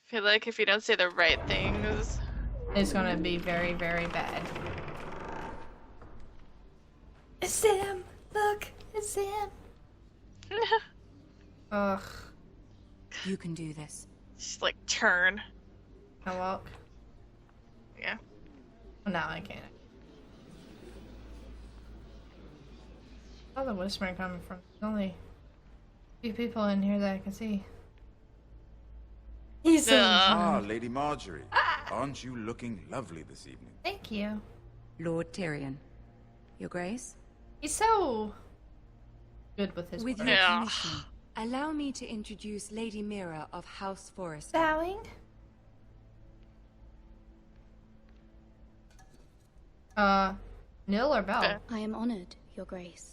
feel like if you don't say the right things, It's gonna be very, very bad. It's Sam! Look! It's Sam! Ugh. You can do this. just like turn. Can I walk? Yeah. Well, now I can't. Oh, the whispering coming from. There's only a few people in here that I can see. He's so Ah, Lady Marjorie. Aren't you looking lovely this evening? Thank you. Lord Tyrion. Your Grace? He's so good with his With words. your Yeah. permission, allow me to introduce Lady Mira of House Forest. Bowing. Nil or Bell? Okay. I am honored, Your Grace.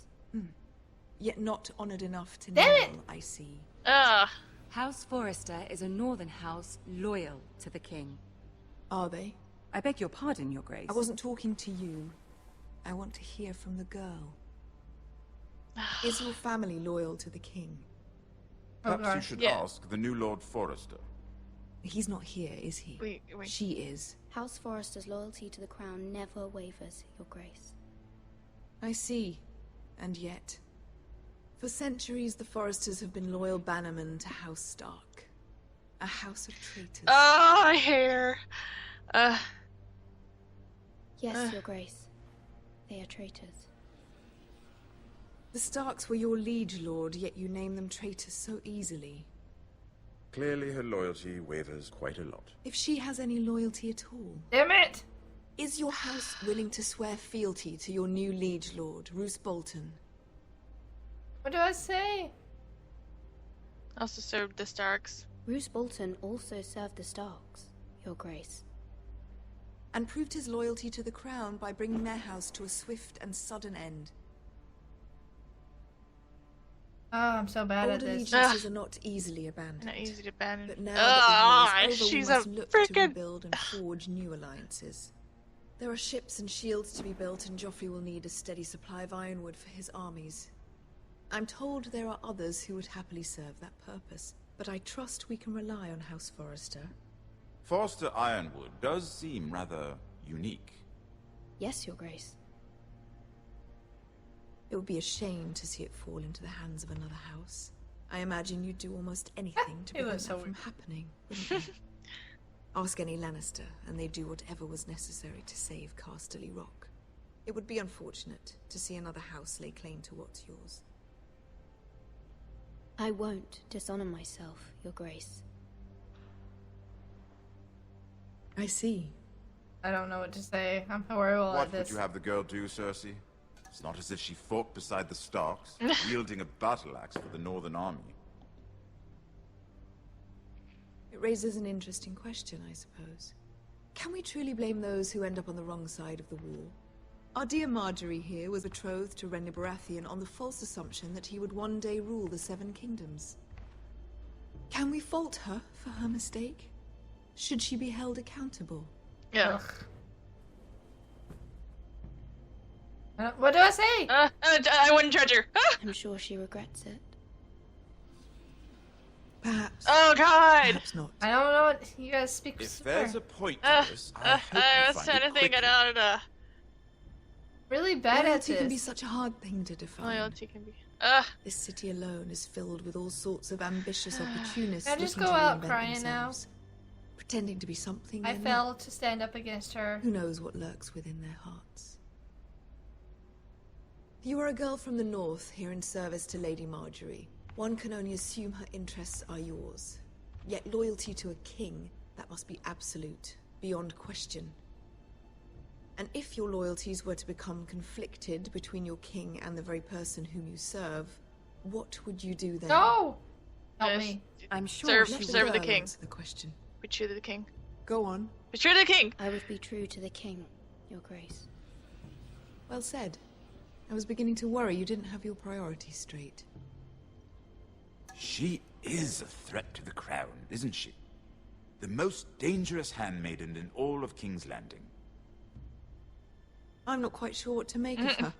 Yet not honored enough to Damn it! kneel, I see. House Forrester is a northern house loyal to the king. Are they? I beg your pardon, Your Grace. I wasn't talking to you. I want to hear from the girl. Is your family loyal to the king? Perhaps you gosh. should Yeah. ask the new Lord Forrester. He's not here, is he? Wait. She is. House Forester's loyalty to the crown never wavers, Your Grace. I see. And yet... For centuries, the Forresters have been loyal bannermen to House Stark. A house of traitors. Oh, hair. Yes, Your Grace. They are traitors. The Starks were your liege lord, yet you name them traitors so easily. Clearly her loyalty wavers quite a lot. If she has any loyalty at all, Damn it! is your house willing to swear fealty to your new liege lord, Roose Bolton? What do I say? Also served the Starks. Roose Bolton also served the Starks, Your Grace. And proved his loyalty to the crown by bringing their house to a swift and sudden end. Oh, I'm so bad Old at this. allegiances are not easily abandoned. Not easy to abandon. But now that the war is over, she's we a must look to freaking. rebuild and forge new alliances. There are ships and shields to be built, and Joffrey will need a steady supply of ironwood for his armies. I'm told there are others who would happily serve that purpose, but I trust we can rely on House Forrester. Forrester Ironwood does seem rather unique. Yes, Your Grace. It would be a shame to see it fall into the hands of another house. I imagine you'd do almost anything to It prevent was so that from weird. happening, wouldn't you? Ask any Lannister, and they'd do whatever was necessary to save Casterly Rock. It would be unfortunate to see another house lay claim to what's yours. I won't dishonor myself, Your Grace. I see. I don't know what to say. I'm horrible at What this. would you have the girl do, Cersei? It's not as if she fought beside the Starks, wielding a battle axe for the Northern Army. It raises an interesting question, I suppose. Can we truly blame those who end up on the wrong side of the war? Our dear Marjorie here was betrothed to Renly Baratheon on the false assumption that he would one day rule the Seven Kingdoms. Can we fault her for her mistake? Should she be held accountable? Yeah. What do I say? I wouldn't judge her. I'm sure she regrets it. Perhaps. Oh God. Perhaps not. I don't know what you guys speak. If super. there's a point to this, I hope you I was find trying it to think. I quickly. don't know. Really bad at Loyalty this. can be such a hard thing to define. Loyalty can be. This city alone is filled with all sorts of ambitious opportunists Can I just looking go to out reinvent crying now? themselves, pretending to be something I they're failed not. to stand up against her. Who knows what lurks within their hearts? You are a girl from the north, here in service to Lady Marjorie. One can only assume her interests are yours. Yet loyalty to a king, that must be absolute, beyond question. And if your loyalties were to become conflicted between your king and the very person whom you serve, what would you do then? No! Help Yes. me. I'm sure Serve- she Let serve the the girl king. answer the question. Be true to the king. Go on. Be true to the king. I would be true to the king, Your Grace. Well said. I was beginning to worry you didn't have your priorities straight. She is a threat to the crown, isn't she? The most dangerous handmaiden in all of King's Landing. I'm not quite sure what to make of her.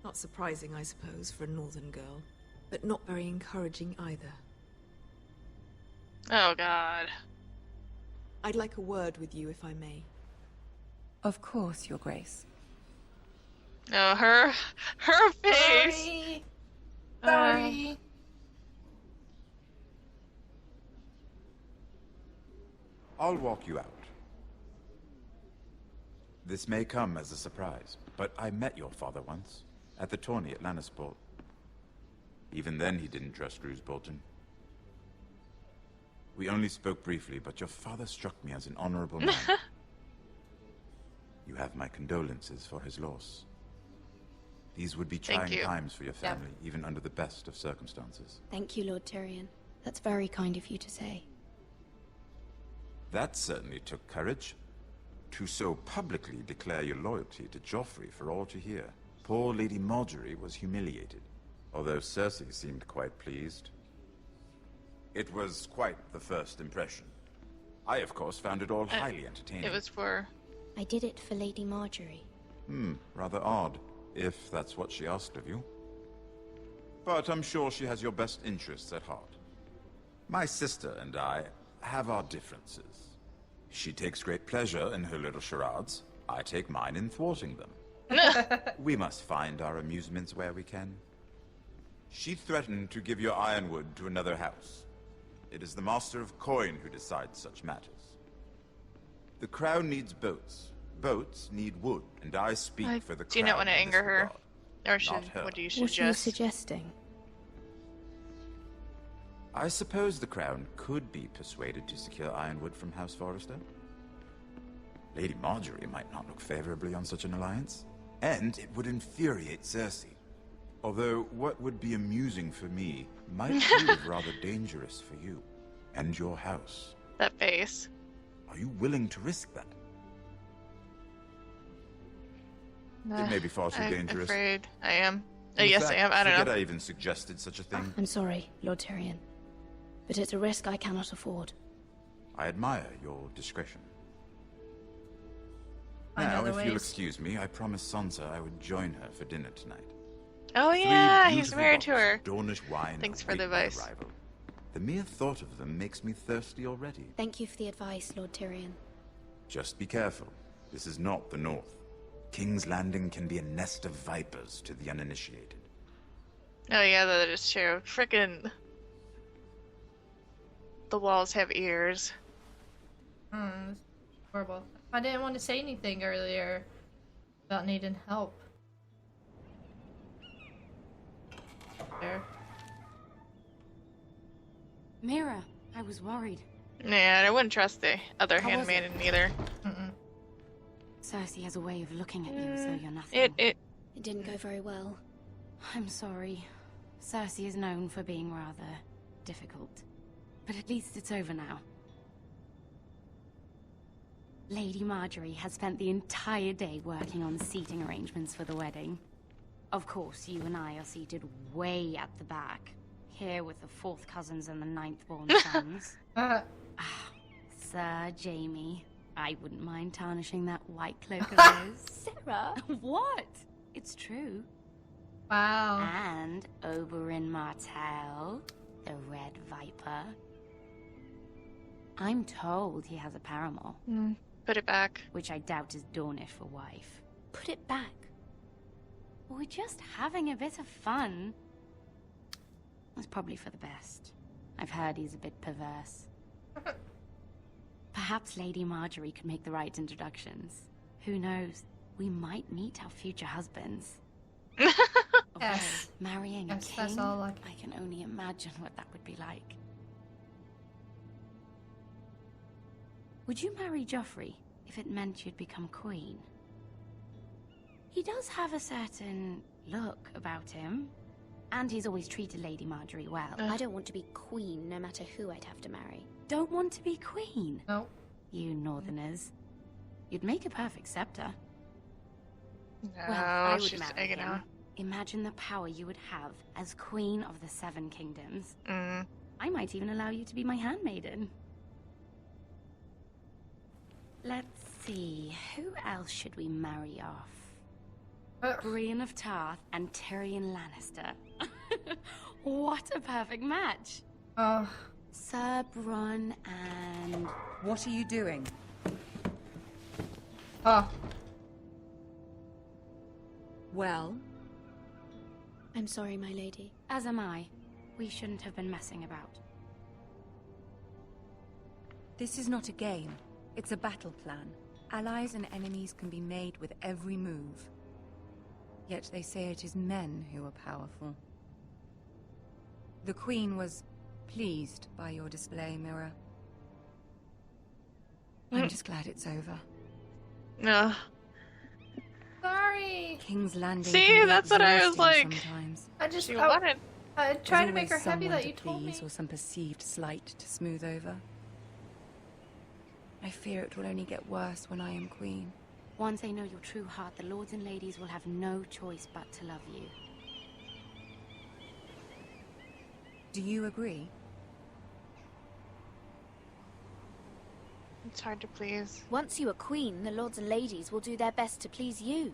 Not surprising, I suppose, for a northern girl, but not very encouraging either. Oh god. I'd like a word with you, if I may. Of course, Your Grace. No, her face. Sorry. Uh, Sorry. I'll walk you out. This may come as a surprise, but I met your father once, at the tourney at Lannisport. Even then he didn't trust Roose Bolton. We only spoke briefly, but your father struck me as an honorable man. You have my condolences for his loss. These would be Thank trying you. times for your family, even under the best of circumstances. Thank you, Lord Tyrion. That's very kind of you to say. That certainly took courage. To so publicly declare your loyalty to Joffrey for all to hear. Poor Lady Margaery was humiliated, although Cersei seemed quite pleased. It was quite the first impression. I, of course, found it all highly entertaining. it was for. I did it for Lady Margaery. Rather odd, if that's what she asked of you. But I'm sure she has your best interests at heart. My sister and I have our differences. She takes great pleasure in her little charades. I take mine in thwarting them. We must find our amusements where we can. She threatened to give your ironwood to another house. It is the Master of Coin who decides such matters. The crown needs boats. Boats need wood, and I speak for the Do you crown not want to in anger this her? regard. Or should, Not her. what do you What are you suggest? suggesting? I suppose the crown could be persuaded to secure ironwood from House Forrester. Lady Margaery might not look favorably on such an alliance, and it would infuriate Cersei. Although what would be amusing for me might prove rather dangerous for you and your house. That face. Are you willing to risk that? It may be far too I'm dangerous. afraid I am. In Yes, fact, I am. I don't forget know. I even suggested such a thing. I'm sorry, Lord Tyrion. But it's a risk I cannot afford. I admire your discretion. Find Now, other if you'll ways. excuse me, I promised Sansa I would join her for dinner tonight. Oh 3 yeah, he's beautiful married to bottles her. of Dornish wine. Thanks for the await my advice. arrival. The mere thought of them makes me thirsty already. Thank you for the advice, Lord Tyrion. Just be careful. This is not the North. King's Landing can be a nest of vipers to the uninitiated. Oh yeah, that is true. Frickin' the walls have ears. It's horrible. I didn't want to say anything earlier about needing help. There. Mira, I was worried. Yeah, I wouldn't trust the other How was handmaiden either. Cersei has a way of looking at you as though you're nothing. It It didn't go very well. I'm sorry. Cersei is known for being rather difficult. But at least it's over now. Lady Margaery has spent the entire day working on seating arrangements for the wedding. Of course, you and I are seated way at the back. Here with the 4th cousins and the 9th-born sons. Sir Jaime, I wouldn't mind tarnishing that white cloak of his. Sarah! What? It's true. Wow. And Oberyn Martell, the Red Viper. I'm told he has a paramour, put it back. which I doubt is Dornish for wife. Put it back. We're just having a bit of fun. It's probably for the best. I've heard he's a bit perverse. Perhaps Lady Margaery could make the right introductions. Who knows? We might meet our future husbands. Yes. Marrying Yes, a king? that's all I can only imagine what that would be like. Would you marry Joffrey if it meant you'd become queen? He does have a certain look about him, and he's always treated Lady Margaery well. I don't want to be queen no matter who I'd have to marry. Don't want to be queen? No. You northerners. You'd make a perfect scepter. No, Well, I would she's marry egging him. out. Imagine the power you would have as queen of the 7 kingdoms. Mm. I might even allow you to be my handmaiden. Let's see, who else should we marry off? Brienne of Tarth and Tyrion Lannister. What a perfect match! Oh, Sir Bron and... What are you doing? Oh, Well, I'm sorry, my lady. As am I. We shouldn't have been messing about. this is not a game. It's a battle plan. Allies and enemies can be made with every move. Yet they say it is men who are powerful. The Queen was pleased by your display, Mira. I'm just glad it's over. No. sorry. King's Landing See, can be that's what I was exhausting like. sometimes. I just She wanted. I There's tried to make her always happy someone that to you told me. please or some perceived slight to smooth over. I fear it will only get worse when I am queen. Once they know your true heart, the lords and ladies will have no choice but to love you. Do you agree? It's hard to please. Once you are queen, the lords and ladies will do their best to please you.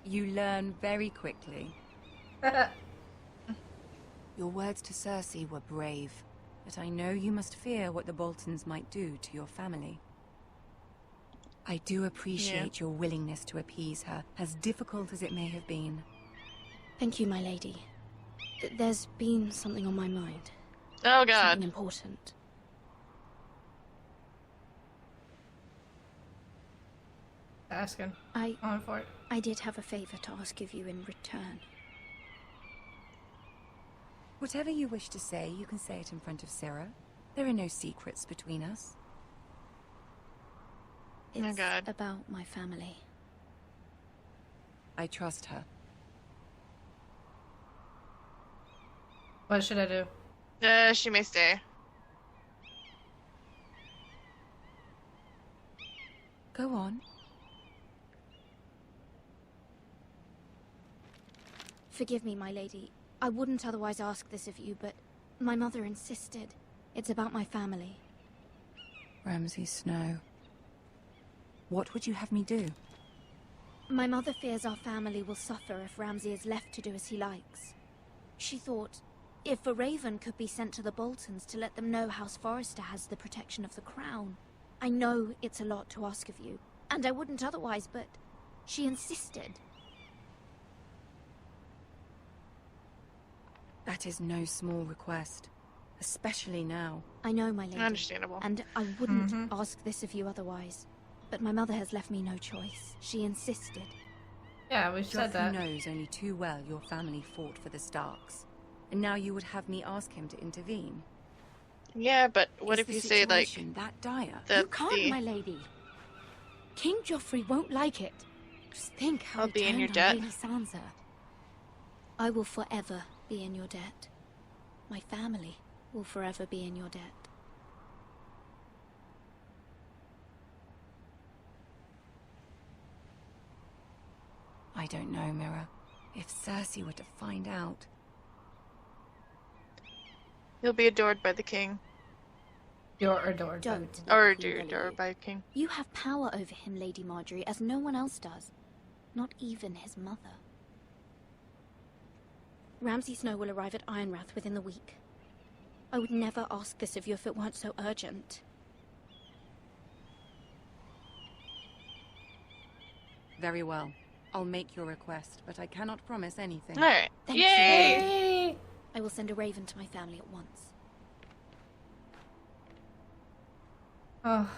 You learn very quickly. Your words to Cersei were brave, but I know you must fear what the Boltons might do to your family. I do appreciate your willingness to appease her, as difficult as it may have been. Thank you, my lady. There's been something on my mind. Oh Something god. important. Asking. I On for it. did have a favor to ask of you in return. Whatever you wish to say, you can say it in front of Sarah. There are no secrets between us. Oh It's God. about my family. I trust her. What should I do? She may stay. Go on. Forgive me, my lady. I wouldn't otherwise ask this of you, but my mother insisted. It's about my family. Ramsay Snow. What would you have me do? My mother fears our family will suffer if Ramsay is left to do as he likes. She thought, if a raven could be sent to the Boltons to let them know House Forrester has the protection of the crown. I know it's a lot to ask of you, and I wouldn't otherwise, but she insisted. That is no small request, especially now. I know, my lady. Understandable. And I wouldn't ask this of you otherwise. But my mother has left me no choice. She insisted. Yeah, we said Joffrey that. knows only too well your family fought for the Starks. And now you would have me ask him to intervene. Yeah, but what Is if the you say like situation that dire? that You can't, my lady. King Joffrey won't like it. Just think how I'll he be in turned your on debt. Lady Sansa. I will forever be in your debt. My family will forever be in your debt. I don't know, Mira. If Cersei were to find out... you'll be adored by the king, You're adored. Don't. or let him adored you. by a king? You have power over him, Lady Marjorie, as no one else does. Not even his mother. Ramsay Snow will arrive at Ironrath within the week. I would never ask this of you if it weren't so urgent. Very well. I'll make your request, but I cannot promise anything. Alright. Thank Yay! Yay! I will send a raven to my family at once. Oh.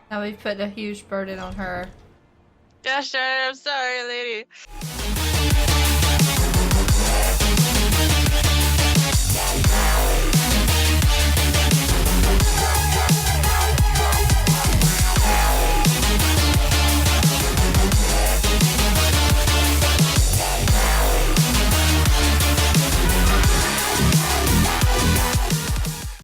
Now we've put a huge burden on her. Gosh darn it, I'm sorry, lady.